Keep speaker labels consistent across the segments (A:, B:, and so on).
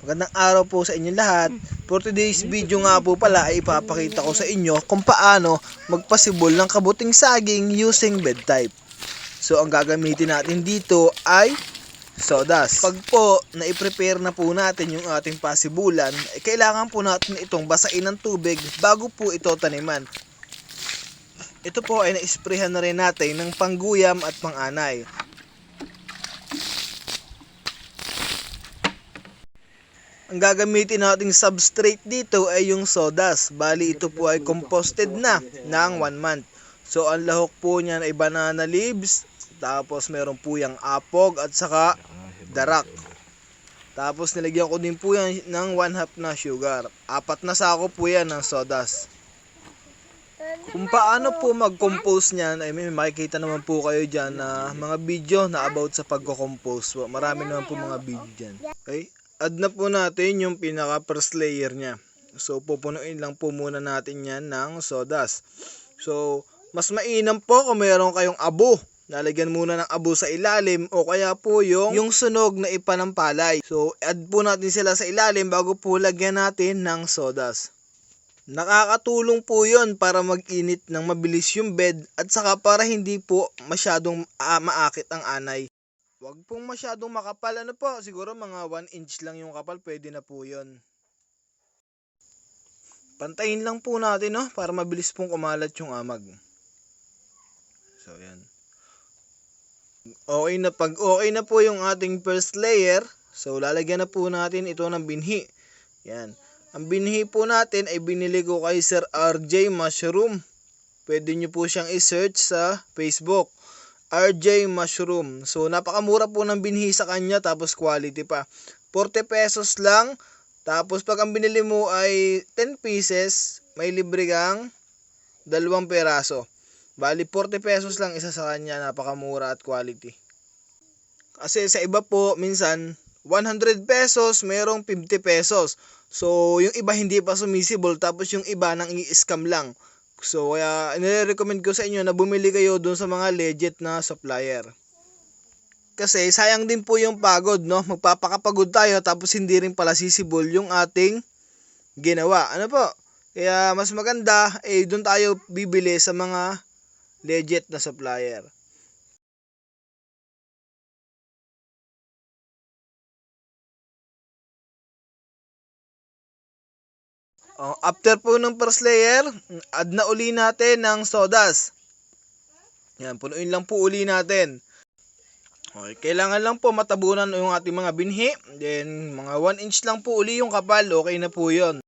A: Magandang araw po sa inyo lahat. For today's video nga po pala ay ipapakita ko sa inyo kung paano magpasibol ng kabuting saging using bed type. So ang gagamitin natin dito ay sawdust. Pag po na-prepare na po natin yung ating pasibulan, kailangan po natin itong basain ng tubig bago po ito taniman. Ito po ay na-sprayhan na rin natin ng pangguyam at panganay. Ang gagamitin nating substrate dito ay yung sawdust. Bali ito po ay composted na ng 1 month. So ang lahok po niyan ay banana leaves, tapos meron po yung apog at saka darak. Tapos nilagyan ko din po yan ng 1/2 na sugar. 4 na sako po yan ng sawdust. Kung paano po mag-compose niyan ay may makikita naman po kayo dyan na mga video na about sa pagko-compose. Marami naman po mga video dyan. Okay? Add na po natin yung pinaka first layer niya. So pupunuin lang po muna natin yan ng sawdust. So mas mainam po kung mayroon kayong abo. Lalagyan muna ng abo sa ilalim o kaya po yung sunog na ipanampalay. So add po natin sila sa ilalim bago po lagyan natin ng sawdust. Nakakatulong po yon para mag-init ng mabilis yung bed at saka para hindi po masyadong maakit ang anay. Huwag pong masyadong makapal, siguro mga 1 inch lang yung kapal, pwede na po yun. Pantayin lang po natin, para mabilis pong kumalat yung amag. So, yan. Pag okay na po yung ating first layer, so lalagyan na po natin ito ng binhi. Yan. Ang binhi po natin ay binili ko kay Sir RJ Mushroom. Pwede nyo po siyang i-search sa Facebook. RJ Mushroom. So napakamura po ng binhi sa kanya, tapos quality pa. 40 pesos lang. Tapos pag ang binili mo ay 10 pieces, may libre kang 2 peraso. Bali 40 pesos lang isa sa kanya, napakamura at quality. Kasi sa iba po minsan 100 pesos, merong 50 pesos. So yung iba hindi pa sumisibol, tapos yung iba nang i-scam lang. So kaya nire-recommend ko sa inyo na bumili kayo dun sa mga legit na supplier. Kasi sayang din po yung pagod, magpapakapagod tayo tapos hindi rin pala sisibol yung ating ginawa. Kaya mas maganda dun tayo bibili sa mga legit na supplier. After po ng first layer, add na uli natin ng sawdust. Yan, punuin lang po uli natin. Okay, kailangan lang po matabunan yung ating mga binhi. Then, mga 1 inch lang po uli yung kapal. Okay na po yun.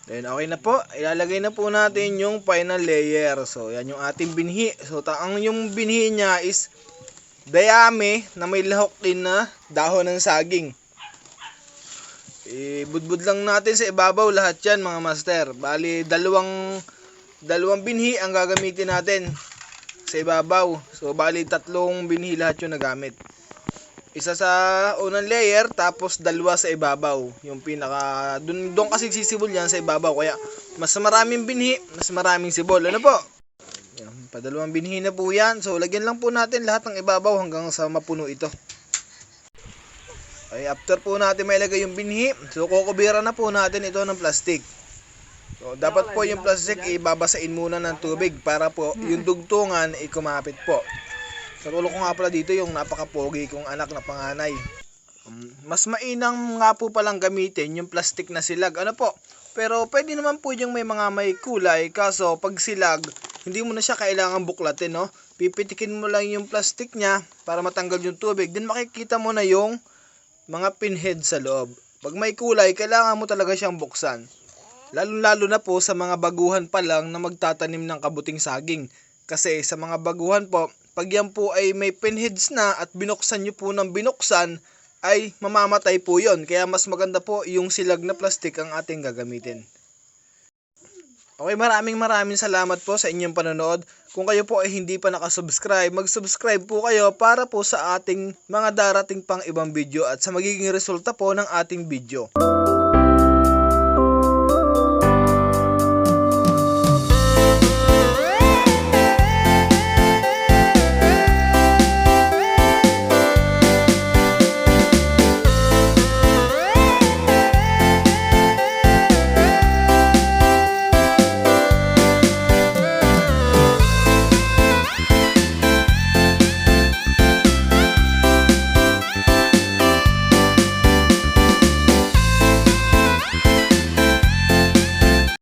A: Then okay na po, ilalagay na po natin yung final layer. So yan yung ating binhi. So yung binhi niya is dayami na may lahok din na dahon ng saging. Budbud lang natin sa ibabaw lahat yan mga master. Bali dalawang binhi ang gagamitin natin sa ibabaw. So bali 3 binhi lahat yung nagamit. Isa sa unang layer, tapos 2 sa ibabaw. Yung pinaka, doon kasi sisibol yan sa ibabaw. Kaya mas maraming binhi, mas maraming sibol. Yan, padalawang binhi na po yan. So lagyan lang po natin lahat ng ibabaw hanggang sa mapuno ito. Okay, after po natin mailagay yung binhi, so kukubiran na po natin ito ng plastic. So dapat po yung plastic ibabasain muna ng tubig para po yung dugtungan kumapit po. Sa ulo ko nga pala dito yung napaka-pogi kong anak na panganay. Mas mainam nga po palang gamitin yung plastic na silag. Pero pwede naman po yung may kulay. Kaso pag silag, hindi mo na siya kailangan buklatin, Pipitikin mo lang yung plastic niya para matanggal yung tubig. Then makikita mo na yung mga pinhead sa loob. Pag may kulay, kailangan mo talaga siyang buksan. Lalo na po sa mga baguhan pa lang na magtatanim ng kabuting saging. Kasi sa mga baguhan po, pag yan po ay may pinheads na at binuksan nyo po ng binuksan, ay mamamatay po yon. Kaya mas maganda po yung silag na plastic ang ating gagamitin. Okay, maraming salamat po sa inyong panonood. Kung kayo po ay hindi pa nakasubscribe, mag-subscribe po kayo para po sa ating mga darating pang ibang video at sa magiging resulta po ng ating video.